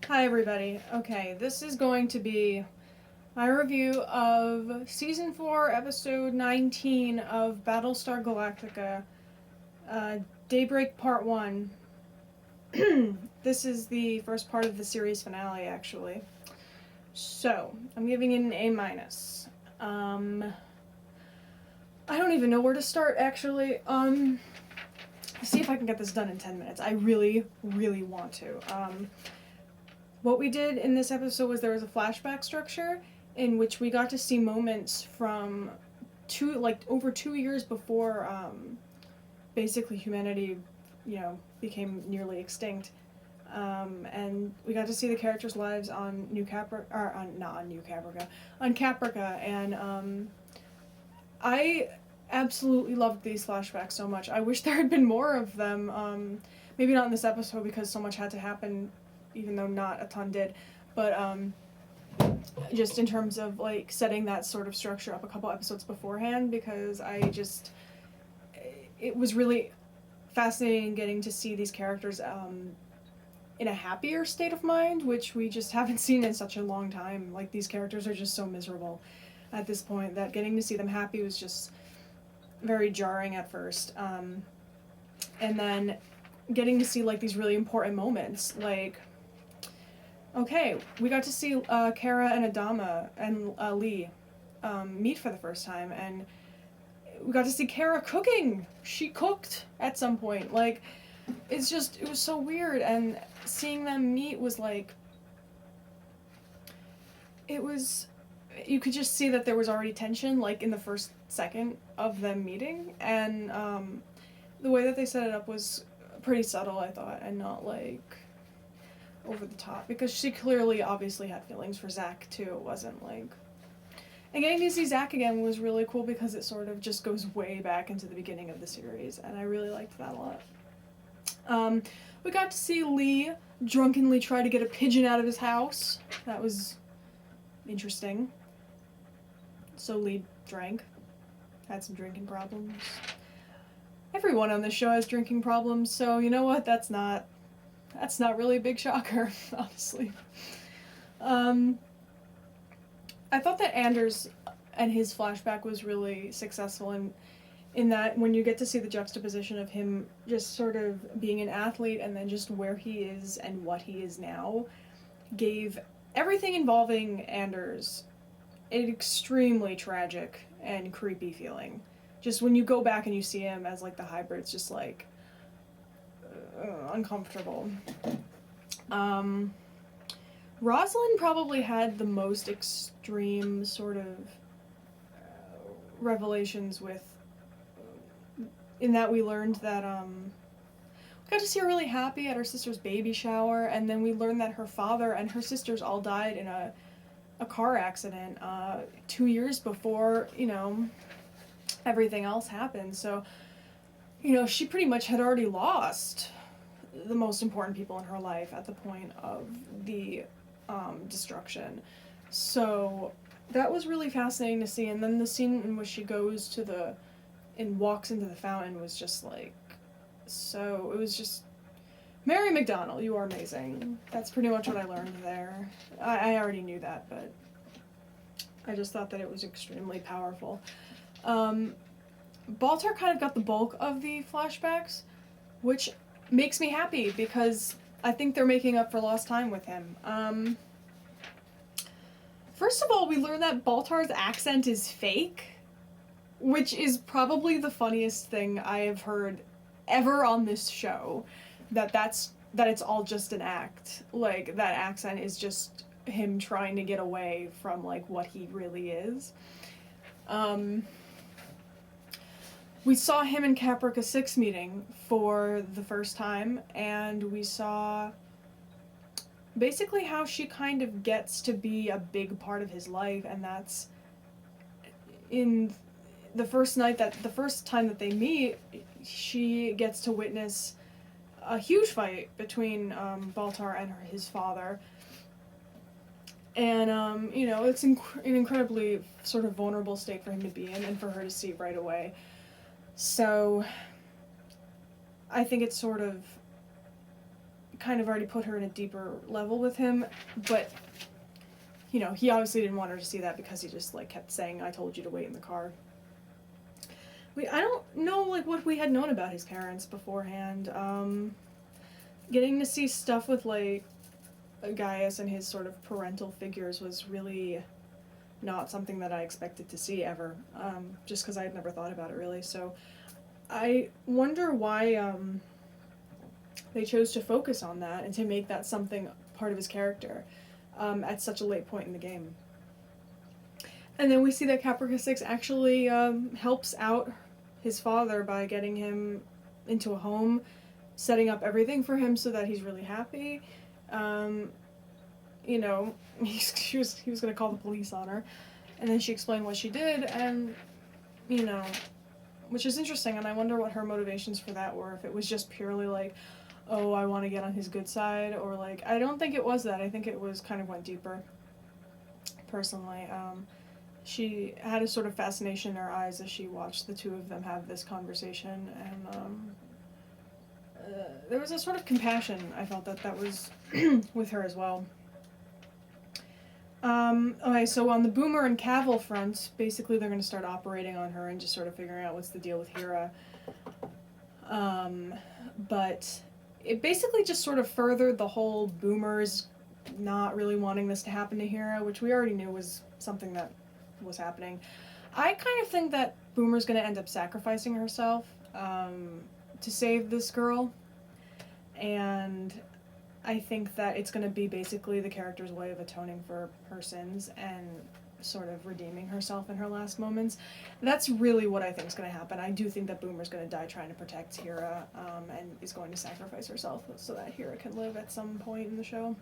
Hi everybody. Okay, this is going to be my review of Season 4, Episode 19 of Battlestar Galactica, Daybreak Part 1. This is the first part of the series finale, actually. So, I'm giving it an A-. I don't even know where to start, actually. See if I can get this done in 10 minutes. I really, really want to. What we did in this episode was there was a flashback structure in which we got to see moments from over 2 years before basically humanity, became nearly extinct. And we got to see the characters' lives on on Caprica, and I absolutely loved these flashbacks so much. I wish there had been more of them. Maybe not in this episode because so much had to happen, even though not a ton did. But just in terms of like setting that sort of structure up a couple episodes beforehand, because it was really fascinating getting to see these characters in a happier state of mind, which we just haven't seen in such a long time. Like, these characters are just so miserable at this point that getting to see them happy was just very jarring at first. And then getting to see like these really important moments, like, okay, we got to see Kara and Adama and Lee meet for the first time, and we got to see Kara cooking. She cooked at some point. Like, it was so weird, and seeing them meet was like, you could just see that there was already tension, like, in the first second of them meeting, and the way that they set it up was pretty subtle, I thought, and not, like, over the top, because she clearly, obviously had feelings for Zach, too. It wasn't, like... And getting to see Zach again was really cool because it sort of just goes way back into the beginning of the series, and I really liked that a lot. We got to see Lee drunkenly try to get a pigeon out of his house. That was interesting. So Lee drank. Had some drinking problems. Everyone on this show has drinking problems, so you know what? That's not really a big shocker, honestly. I thought that Anders and his flashback was really successful in that when you get to see the juxtaposition of him just sort of being an athlete and then just where he is and what he is now, gave everything involving Anders an extremely tragic and creepy feeling. Just when you go back and you see him as like the hybrid, it's just like uncomfortable. Rosalind probably had the most extreme sort of revelations with, in that we learned that we got to see her really happy at her sister's baby shower, and then we learned that her father and her sisters all died in a car accident 2 years before, everything else happened. So, she pretty much had already lost the most important people in her life at the point of the destruction. So that was really fascinating to see. And then the scene in which she goes and walks into the fountain was just like, so it was just, Mary McDonnell, you are amazing. That's pretty much what I learned there. I already knew that, but I just thought that it was extremely powerful. Baltar kind of got the bulk of the flashbacks, which makes me happy because I think they're making up for lost time with him. First of all, we learn that Baltar's accent is fake, which is probably the funniest thing I have heard ever on this show. That it's all just an act. Like, that accent is just him trying to get away from, like, what he really is. We saw him in Caprica 6 meeting for the first time, and we saw basically how she kind of gets to be a big part of his life, and that's in the first time that they meet, she gets to witness a huge fight between Baltar and his father. And, it's an incredibly sort of vulnerable state for him to be in and for her to see right away. So I think it sort of kind of already put her in a deeper level with him, but, you know, he obviously didn't want her to see that because he just, like, kept saying, I told you to wait in the car. I don't know, like, what we had known about his parents beforehand. Getting to see stuff with, like, Gaius and his sort of parental figures was really not something that I expected to see ever, just because I had never thought about it really. So I wonder why they chose to focus on that and to make that something part of his character at such a late point in the game. And then we see that Caprica 6 actually helps out his father by getting him into a home, setting up everything for him so that he's really happy. You know, he was going to call the police on her. And then she explained what she did, and, you know, which is interesting, and I wonder what her motivations for that were. If it was just purely like, oh, I want to get on his good side, or like, I don't think it was that. I think it was kind of went deeper, personally. She had a sort of fascination in her eyes as she watched the two of them have this conversation, and there was a sort of compassion, I felt, that was with her as well. Okay, so on the Boomer and Cavill front, basically they're going to start operating on her and just sort of figuring out what's the deal with Hera. But it basically just sort of furthered the whole Boomers not really wanting this to happen to Hera, which we already knew was something that was happening. I kind of think that Boomer's going to end up sacrificing herself to save this girl, and I think that it's going to be basically the character's way of atoning for her sins and sort of redeeming herself in her last moments. That's really what I think is going to happen. I do think that Boomer's going to die trying to protect Hera, and is going to sacrifice herself so that Hera can live at some point in the show.